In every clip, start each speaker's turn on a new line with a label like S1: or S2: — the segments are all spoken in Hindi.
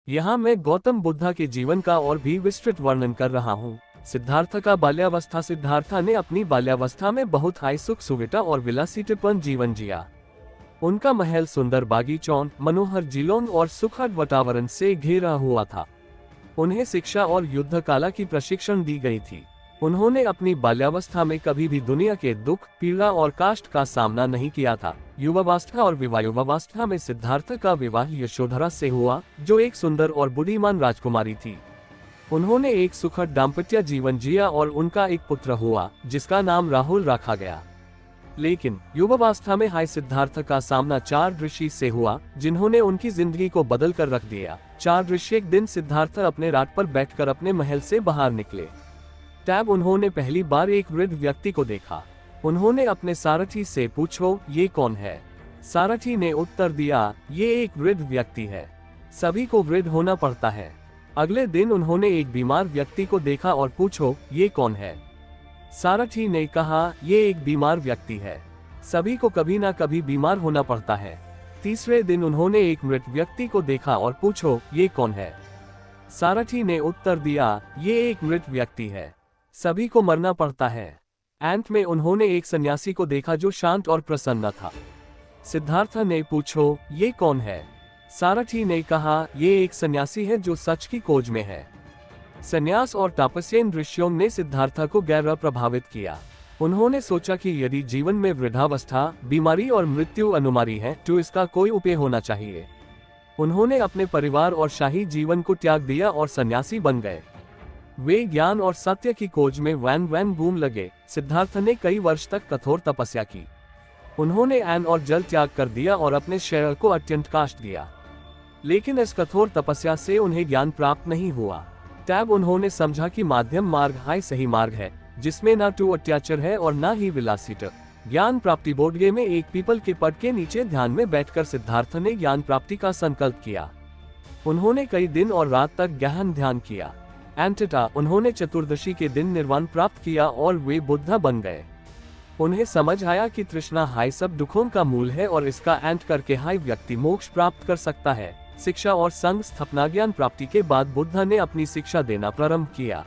S1: यहाँ मैं गौतम बुद्धा के जीवन का और भी विस्तृत वर्णन कर रहा हूँ। सिद्धार्थ का बाल्यावस्था। सिद्धार्थ ने अपनी बाल्यावस्था में बहुत हाई सुख सुविधा और विलासितापूर्ण जीवन जिया। उनका महल सुंदर बागीचों, मनोहर झीलों और सुखद वातावरण से घिरा हुआ था। उन्हें शिक्षा और युद्ध कला की प्रशिक्षण दी गई थी। उन्होंने अपनी बाल्यावस्था में कभी भी दुनिया के दुख, पीड़ा और कष्ट का सामना नहीं किया था। युवावस्था और विवाहावस्था में सिद्धार्थ का विवाह यशोधरा से हुआ, जो एक सुंदर और बुद्धिमान राजकुमारी थी। उन्होंने एक सुखद दाम्पत्य जीवन जिया और उनका एक पुत्र हुआ, जिसका नाम राहुल रखा गया। लेकिन युवावस्था में हाय सिद्धार्थ का सामना 4 ऋषि से हुआ, जिन्होंने उनकी जिंदगी को बदल कर रख दिया। 4 ऋषि। एक दिन सिद्धार्थ अपने रात पर बैठकर अपने महल से बाहर निकले। तब उन्होंने पहली बार एक वृद्ध व्यक्ति को देखा। उन्होंने अपने सारथी से पूछो, ये कौन है? सारथी ने उत्तर दिया, ये एक वृद्ध व्यक्ति है। सभी को वृद्ध होना पड़ता है। अगले दिन उन्होंने एक बीमार व्यक्ति को देखा और पूछो, ये कौन है? सारथी ने कहा, ये एक बीमार व्यक्ति है। सभी को कभी ना कभी बीमार होना पड़ता है। तीसरे दिन उन्होंने एक मृत व्यक्ति को देखा और पूछो, ये कौन है? सारथी ने उत्तर दिया, ये एक मृत व्यक्ति है। सभी को मरना पड़ता है। अंत में उन्होंने एक सन्यासी को देखा जो शांत और प्रसन्न था। सिद्धार्थ ने पूछो, ये कौन है? सारथी ने कहा, ये एक सन्यासी है जो सच की खोज में है। संन्यास और तपस्या इन ऋषियों ने सिद्धार्थ को गहरा प्रभावित किया। उन्होंने सोचा कि यदि जीवन में वृद्धावस्था, बीमारी और मृत्यु अनिवार्य है, तो इसका कोई उपाय होना चाहिए। उन्होंने अपने परिवार और शाही जीवन को त्याग दिया और सन्यासी बन गए। वे ज्ञान और सत्य की खोज में वैन घूम लगे। सिद्धार्थ ने कई वर्ष तक कठोर तपस्या की। उन्होंने अन्न और जल त्याग कर दिया और अपने शरीर को अत्यंत कष्ट दिया। लेकिन इस कठोर तपस्या से उन्हें ज्ञान प्राप्त नहीं हुआ। तब उन्होंने समझा कि मध्यम मार्ग ही सही मार्ग है, जिसमें न तो अत्याचार है और न ही विलासिता। ज्ञान प्राप्ति बोधगया में एक पीपल के पद के नीचे ध्यान में बैठकर सिद्धार्थ ने ज्ञान प्राप्ति का संकल्प किया। उन्होंने कई दिन और रात तक गहन ध्यान किया। अंततः उन्होंने चतुर्दशी के दिन निर्वाण प्राप्त किया और वे बुद्धा बन गए। उन्हें समझ आया कि तृष्णा हाय सब दुखों का मूल है और इसका अंत करके हाय व्यक्ति मोक्ष प्राप्त कर सकता है। शिक्षा और संघ स्थापना। ज्ञान प्राप्ति के बाद बुद्धा ने अपनी शिक्षा देना प्रारंभ किया।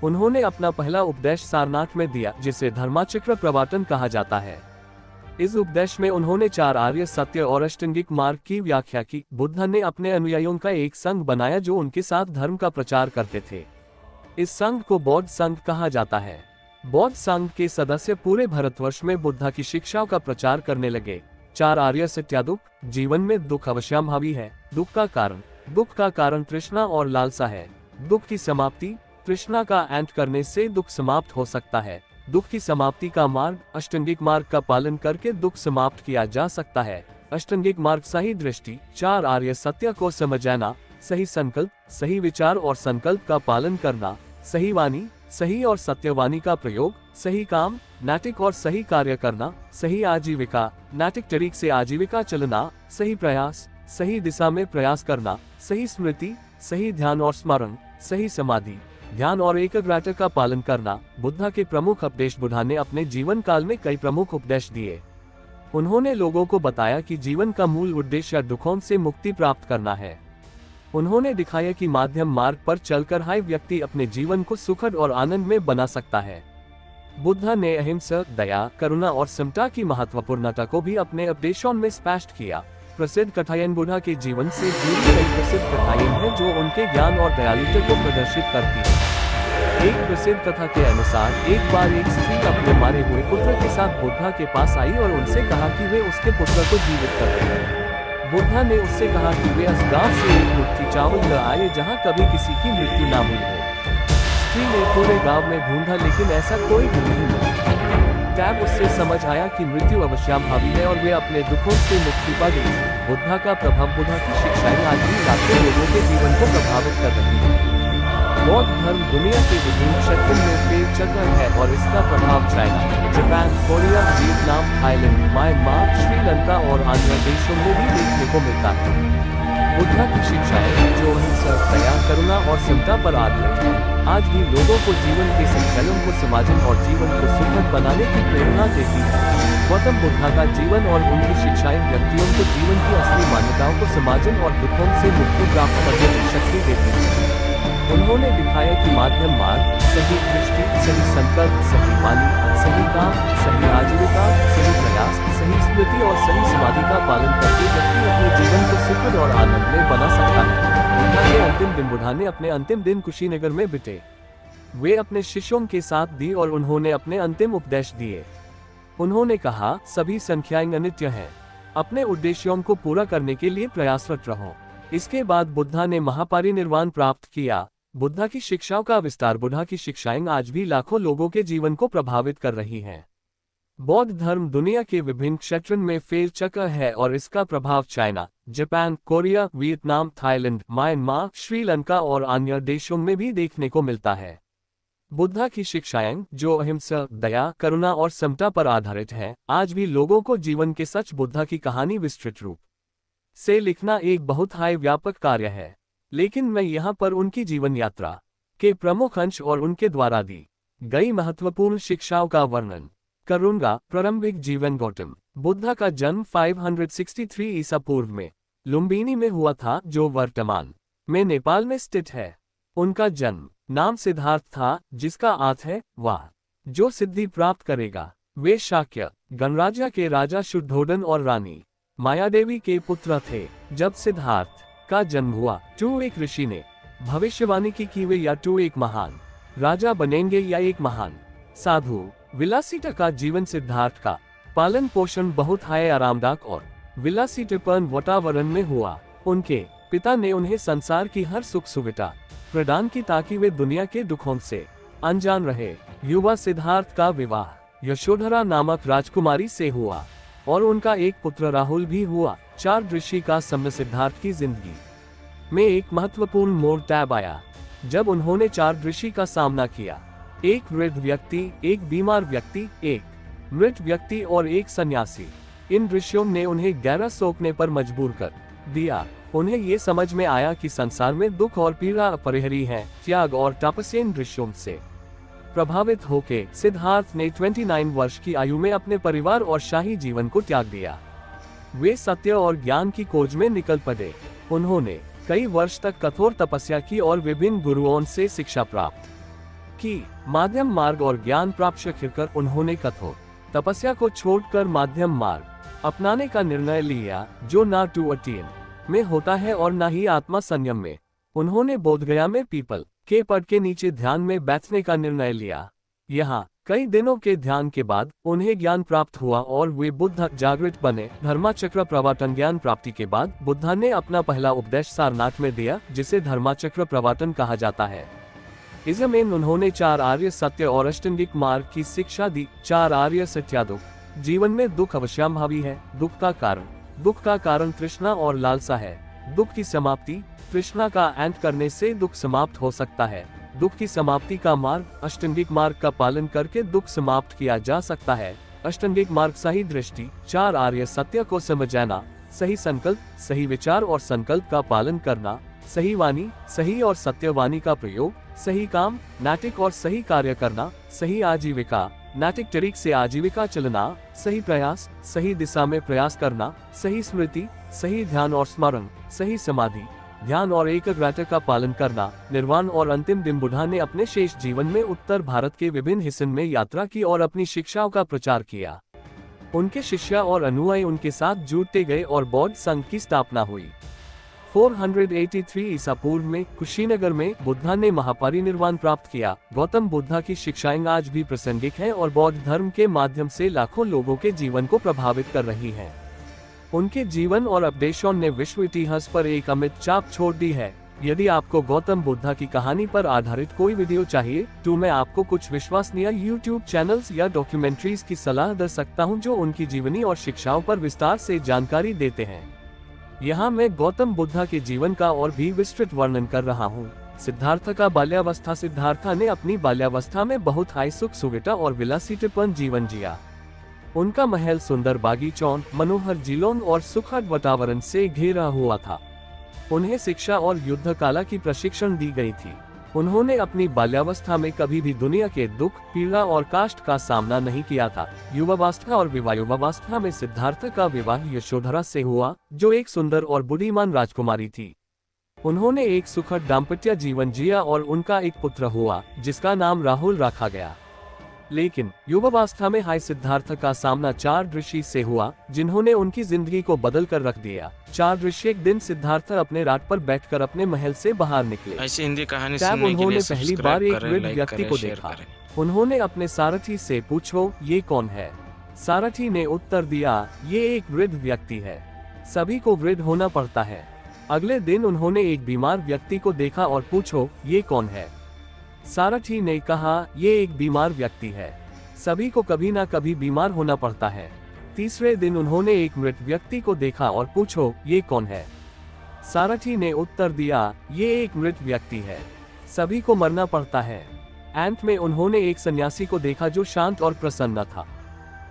S1: उन्होंने अपना पहला उपदेश सारनाथ में दिया, जिसे धर्मचक्र प्रवर्तन कहा जाता है। इस उपदेश में उन्होंने 4 आर्य सत्य और अष्टांगिक मार्ग की व्याख्या की। बुद्धा ने अपने अनुयायियों का एक संघ बनाया जो उनके साथ धर्म का प्रचार करते थे। इस संघ को बौद्ध संघ कहा जाता है। बौद्ध संघ के सदस्य पूरे भारतवर्ष में बुद्धा की शिक्षाओं का प्रचार करने लगे। 4 आर्य सत्य। दुख। जीवन में दुख अवश्यंभावी है। दुख का कारण तृष्णा और लालसा है। दुख की समाप्ति। तृष्णा का अंत करने से दुख समाप्त हो सकता है। दुख की समाप्ति का मार्ग। अष्टांगिक मार्ग का पालन करके दुख समाप्त किया जा सकता है। अष्टांगिक मार्ग सही दृष्टि, 4 आर्य सत्य को समझना, सही संकल्प, सही विचार और संकल्प का पालन करना, सही वाणी, सही और सत्यवाणी का प्रयोग, सही काम, नैतिक और सही कार्य करना, सही आजीविका, नैतिक तरीके से आजीविका चलना, सही प्रयास, सही दिशा में प्रयास करना, सही स्मृति, सही ध्यान और स्मरण, सही समाधि, ध्यान और एकाग्रता का पालन करना। बुद्धा के प्रमुख उपदेश। बुद्धा ने अपने जीवन काल में कई प्रमुख उपदेश दिए। उन्होंने लोगों को बताया कि जीवन का मूल उद्देश्य दुखों से मुक्ति प्राप्त करना है। उन्होंने दिखाया कि मध्यम मार्ग पर चलकर हाय व्यक्ति अपने जीवन को सुखद और आनंद में बना सकता है। बुद्धा ने अहिंसा, दया, करुणा और समता की महत्वपूर्णता को भी अपने उपदेशों में स्पष्ट किया। प्रसिद्ध कथाएं। बुद्धा के जीवन से जुड़ी कई प्रसिद्ध कथाएं हैं जो उनके ज्ञान और दयालुता को प्रदर्शित करती हैं। एक प्रसिद्ध कथा के अनुसार एक बार एक स्त्री अपने मारे हुए पुत्र के साथ बुद्धा के पास आई और उनसे कहा कि वे उसके पुत्र को जीवित कर दें। बुद्धा ने उससे कहा कि वे उस गांव से एक मुट्ठी चावल ले आए जहां कभी किसी की मृत्यु ना हुई हो। स्त्री ने पूरे गांव में ढूंढा लेकिन ऐसा कोई भी नहीं मिला। तब उससे समझ आया कि मृत्यु अवश्यंभावी है और वे अपने दुखों से मुक्ति पा गई। बुद्धा का प्रभाव। बुद्धा की शिक्षाएं आज भी लाखों लोगों के जीवन को प्रभावित कर रही हैं। बौद्ध धर्म दुनिया के विभिन्न क्षेत्रों में फैल चुका है और इसका प्रभाव China, Japan, Korea, Vietnam, Thailand, Myanmar, Sri Lanka और अन्य देशों में भी देखने को मिलता है। बुद्धा की शिक्षाएं जो अहिंसा, दया, करुणा और समता पर आधारित है, आज भी लोगों को जीवन के संचलन को समझने और जीवन को सुखद बनाने की प्रेरणा देती है। गौतम बुद्धा का जीवन और उनकी शिक्षाएं व्यक्तियों को जीवन की असली मान्यताओं को समझने और दुखों से मुक्ति प्राप्त करने जानकारी देती है। उन्होंने दिखाया कि माध्यम मार्ग, सही दृष्टि, सही संकल्प, सही वाणी, सही काम, सही आजीविका, सही प्रयास, सही स्मृति और सही समाधि का पालन करके व्यक्ति अपने जीवन को सुखद और आनंद में बना सकता है। बुद्धा के अंतिम दिन। बुद्धा ने अपने अंतिम दिन कुशीनगर में बिते। वे अपने शिष्यों के साथ दी और उन्होंने अपने अंतिम उपदेश दिए। उन्होंने कहा, सभी संख्याएं अनित्य हैं। अपने उद्देश्यों को पूरा करने के लिए प्रयासरत रहो। इसके बाद बुद्धा ने महापरिनिर्वाण प्राप्त किया। बुद्धा की शिक्षाओं का विस्तार। बुद्धा की शिक्षाएं आज भी लाखों लोगों के जीवन को प्रभावित कर रही हैं। बौद्ध धर्म दुनिया के विभिन्न क्षेत्रों में फैल चुका है और इसका प्रभाव China, Japan, Korea, Vietnam, Thailand, Myanmar, Sri Lanka और अन्य देशों में भी देखने को मिलता है। बुद्धा की शिक्षाएं, जो अहिंसा, दया, करुणा और समता पर आधारित है, आज भी लोगों को जीवन के सच। बुद्धा की कहानी विस्तृत रूप से लिखना एक बहुत ही व्यापक कार्य है, लेकिन मैं यहाँ पर उनकी जीवन यात्रा के प्रमुख अंश और उनके द्वारा दी गई महत्वपूर्ण शिक्षाओं का वर्णन करूंगा। प्रारंभिक जीवन। गौतम बुद्धा का जन्म 563 ईसा पूर्व में लुम्बिनी में हुआ था, जो वर्तमान में नेपाल में स्थित है। उनका जन्म नाम सिद्धार्थ था, जिसका अर्थ है वह जो सिद्धि प्राप्त करेगा। वे शाक्य गणराज्य के राजा शुद्धोधन और रानी मायादेवी के पुत्र थे। जब सिद्धार्थ का जन्म हुआ तो एक ऋषि ने भविष्यवाणी की कि वे या तो एक महान राजा बनेंगे या एक महान साधु। विलासिता का जीवन। सिद्धार्थ का पालन पोषण बहुत ही आरामदायक और विलासितापूर्ण वातावरण में हुआ। उनके पिता ने उन्हें संसार की हर सुख सुविधा प्रदान की ताकि वे दुनिया के दुखों से अनजान रहे। युवा सिद्धार्थ का विवाह यशोधरा नामक राजकुमारी से हुआ और उनका एक पुत्र राहुल भी हुआ। चार ऋषि का समय। सिद्धार्थ की जिंदगी में एक महत्वपूर्ण मोड़ तब आया जब उन्होंने चार ऋषि का सामना किया। एक वृद्ध व्यक्ति, एक बीमार व्यक्ति, एक मृत व्यक्ति और एक सन्यासी। इन ऋषियों ने उन्हें गहरा सोचने पर मजबूर कर दिया। उन्हें ये समझ में आया कि संसार में दुख और पीड़ा अपरिहार्य है। त्याग और तपस्या। इन ऋषियों से प्रभावित होकर सिद्धार्थ ने 29 वर्ष की आयु में अपने परिवार और शाही जीवन को त्याग दिया। वे सत्य और ज्ञान की खोज में निकल पड़े। उन्होंने कई वर्ष तक कठोर तपस्या की और विभिन्न गुरुओं से शिक्षा प्राप्त की। माध्यम मार्ग और ज्ञान प्राप्त कर उन्होंने कठोर तपस्या को छोड़कर मध्यम मार्ग अपनाने का निर्णय लिया, जो ना तो अध्ययन में होता है और न ही आत्मा संयम में। उन्होंने बोधगया में पीपल के पेड़ के नीचे ध्यान में बैठने का निर्णय लिया। यहाँ कई दिनों के ध्यान के बाद उन्हें ज्ञान प्राप्त हुआ और वे बुद्ध जागृत बने। धर्मचक्र प्रवर्तन। ज्ञान प्राप्ति के बाद बुद्धा ने अपना पहला उपदेश सारनाथ में दिया, जिसे धर्मचक्र प्रवर्तन कहा जाता है। इसमें उन्होंने चार आर्य सत्य और अष्टांगिक मार्ग की शिक्षा दी। चार आर्य सत्य। दुख। जीवन में दुख अवश्यंभावी है। दुख का कारण तृष्णा और लालसा है। दुख की समाप्ति। तृष्णा का अंत करने से दुख समाप्त हो सकता है। दुख की समाप्ति का मार्ग। अष्टांगिक मार्ग का पालन करके दुख समाप्त किया जा सकता है। अष्टांगिक मार्ग। सही दृष्टि। चार आर्य सत्य को समझना। सही संकल्प, सही विचार और संकल्प का पालन करना। सही वाणी, सही और सत्य वाणी का प्रयोग। सही काम, नैतिक और सही कार्य करना। सही आजीविका, नैतिक तरीके से आजीविका चलना। सही प्रयास, सही दिशा में प्रयास करना। सही स्मृति, सही ध्यान और स्मरण। सही समाधि, ध्यान और एकाग्रता का पालन करना। निर्वाण और अंतिम दिन। बुद्धा ने अपने शेष जीवन में उत्तर भारत के विभिन्न हिस्सों में यात्रा की और अपनी शिक्षाओं का प्रचार किया। उनके शिष्य और अनुयायी उनके साथ जुड़ते गए और बौद्ध संघ की स्थापना हुई। 483 ईसा पूर्व में कुशीनगर में बुद्धा ने महापरिनिर्वाण प्राप्त किया। गौतम बुद्धा की शिक्षाएं आज भी प्रासंगिक हैं और बौद्ध धर्म के माध्यम से लाखों लोगों के जीवन को प्रभावित कर रही हैं। उनके जीवन और उपदेशों ने विश्व इतिहास पर एक अमिट छाप छोड़ दी है। यदि आपको गौतम बुद्धा की कहानी पर आधारित कोई वीडियो चाहिए तो मैं आपको कुछ विश्वसनीय YouTube चैनल्स या डॉक्यूमेंट्रीज की सलाह दे सकता हूं, जो उनकी जीवनी और शिक्षाओं पर विस्तार से जानकारी देते हैं। यहाँ मैं गौतम बुद्धा के जीवन का और भी विस्तृत वर्णन कर रहा हूँ। सिद्धार्थ का बाल्यावस्था। सिद्धार्थ ने अपनी बाल्यावस्था में बहुत हाई सुख सुविधा और विलासितापूर्ण जीवन जिया। उनका महल सुंदर बागीचों, मनोहर झीलों और सुखद वातावरण से घेरा हुआ था। उन्हें शिक्षा और युद्ध कला की प्रशिक्षण दी गई थी। उन्होंने अपनी बाल्यावस्था में कभी भी दुनिया के दुख, पीड़ा और कष्ट का सामना नहीं किया था। युवावस्था और विवाहावस्था में सिद्धार्थ का विवाह यशोधरा से हुआ, जो एक सुंदर और बुद्धिमान राजकुमारी थी। उन्होंने एक सुखद दाम्पत्य जीवन जिया और उनका एक पुत्र हुआ जिसका नाम राहुल रखा गया। लेकिन युवावस्था में हाई सिद्धार्थ का सामना 4 ऋषि से हुआ जिन्होंने उनकी जिंदगी को बदल कर रख दिया। 4 ऋषि एक दिन सिद्धार्थ अपने रात पर बैठकर अपने महल से बाहर निकले।
S2: ऐसी हिंदी कहानी
S1: तब
S2: सुनने के
S1: उन्होंने
S2: लिए
S1: पहली बार एक
S2: करें,
S1: वृद्ध
S2: लाइक
S1: व्यक्ति
S2: करें,
S1: को
S2: शेयर
S1: देखा।
S2: करें।
S1: उन्होंने अपने सारथी से पूछो ये कौन है। सारथी ने उत्तर दिया ये एक वृद्ध व्यक्ति है। सभी को वृद्ध होना पड़ता है। अगले दिन उन्होंने एक बीमार व्यक्ति को देखा और पूछो ये कौन है। सारथी ने कहा ये एक बीमार व्यक्ति है। सभी को कभी ना कभी बीमार होना पड़ता है। तीसरे दिन उन्होंने एक मृत व्यक्ति को देखा और पूछो ये कौन है। सारथी ने उत्तर दिया ये एक मृत व्यक्ति है। सभी को मरना पड़ता है। अंत में उन्होंने एक सन्यासी को देखा जो शांत और प्रसन्न था।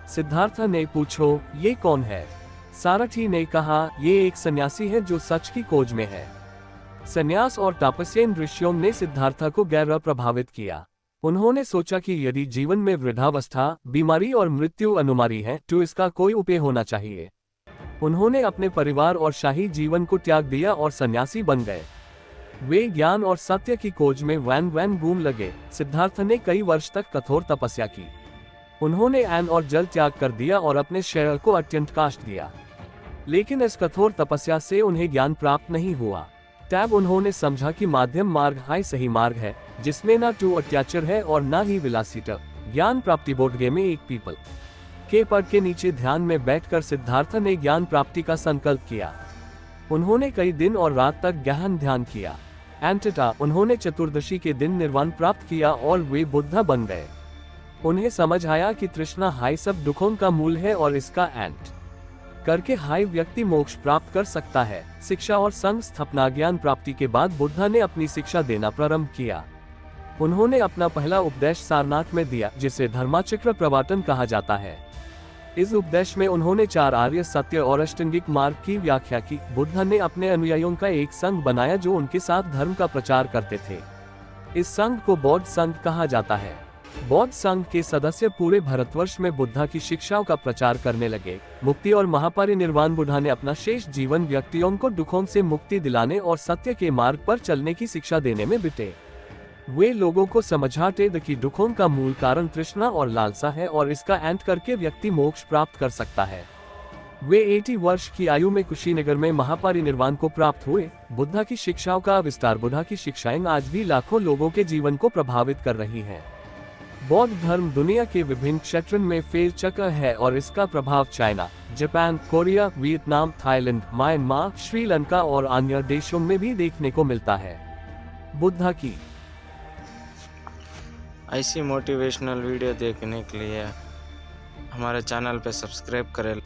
S1: सिद्धार्थ ने पूछो ये कौन है। सारथी ने कहा ये एक सन्यासी है जो सच की खोज में है। सन्यास और तपस्या ऋषियों ने सिद्धार्थ को गहरा प्रभावित किया। उन्होंने सोचा कि यदि जीवन में वृद्धावस्था, बीमारी और मृत्यु अनिवार्य है तो इसका कोई उपाय होना चाहिए। उन्होंने अपने परिवार और शाही जीवन को त्याग दिया और सन्यासी बन गए। वे ज्ञान और सत्य की खोज में वैन घूम लगे। सिद्धार्थ ने कई वर्ष तक कठोर तपस्या की। उन्होंने अन्न और जल त्याग कर दिया और अपने शरीर को अत्यंत कष्ट दिया। लेकिन इस कठोर तपस्या से उन्हें ज्ञान प्राप्त नहीं हुआ। तब उन्होंने समझा कि मध्यम मार्ग ही सही मार्ग है जिसमें न तो अत्याचार है और न ही विलासिता। ज्ञान प्राप्ति बोर्ड गेम में एक पीपल के पेड़ के नीचे ध्यान में बैठकर सिद्धार्थ ने ज्ञान प्राप्ति का संकल्प किया। उन्होंने कई दिन और रात तक गहन ध्यान किया। अंततः उन्होंने चतुर्दशी के दिन निर्वाण प्राप्त किया और वे बुद्ध बन गए। उन्हें समझ आया कि तृष्णा हाई सब दुखों का मूल है और इसका अंत करके हाई व्यक्ति मोक्ष प्राप्त कर सकता है। शिक्षा और संघ स्थापना ज्ञान प्राप्ति के बाद बुद्ध ने अपनी शिक्षा देना प्रारंभ किया। उन्होंने अपना पहला उपदेश सारनाथ में दिया जिसे धर्मचक्र प्रवर्तन कहा जाता है। इस उपदेश में उन्होंने 4 आर्य सत्य और अष्टांगिक मार्ग की व्याख्या की। बुद्ध ने अपने अनुयायियों का एक संघ बनाया जो उनके साथ धर्म का प्रचार करते थे। इस संघ को बौद्ध संघ कहा जाता है। बौद्ध संघ के सदस्य पूरे भारतवर्ष में बुद्ध की शिक्षाओं का प्रचार करने लगे। मुक्ति और महापरिनिर्वाण बुद्ध ने अपना शेष जीवन व्यक्तियों को दुखों से मुक्ति दिलाने और सत्य के मार्ग पर चलने की शिक्षा देने में बिते। वे लोगों को समझाते थे कि दुखों का मूल कारण तृष्णा और लालसा है और इसका अंत करके व्यक्ति मोक्ष प्राप्त कर सकता है। वे 80 वर्ष की आयु में कुशीनगर में महापरिनिर्वाण को प्राप्त हुए। बुद्ध की शिक्षाओं का विस्तार। बुद्ध की शिक्षाएं आज भी लाखों लोगों के जीवन को प्रभावित कर रही हैं। बौद्ध धर्म दुनिया के विभिन्न क्षेत्रों में फैल चुका है और इसका प्रभाव China, Japan, Korea, Vietnam, Thailand, Myanmar, Sri Lanka और अन्य देशों में भी देखने को मिलता है। बुद्ध की
S2: ऐसी मोटिवेशनल वीडियो देखने के लिए हमारे चैनल पे सब्सक्राइब करें।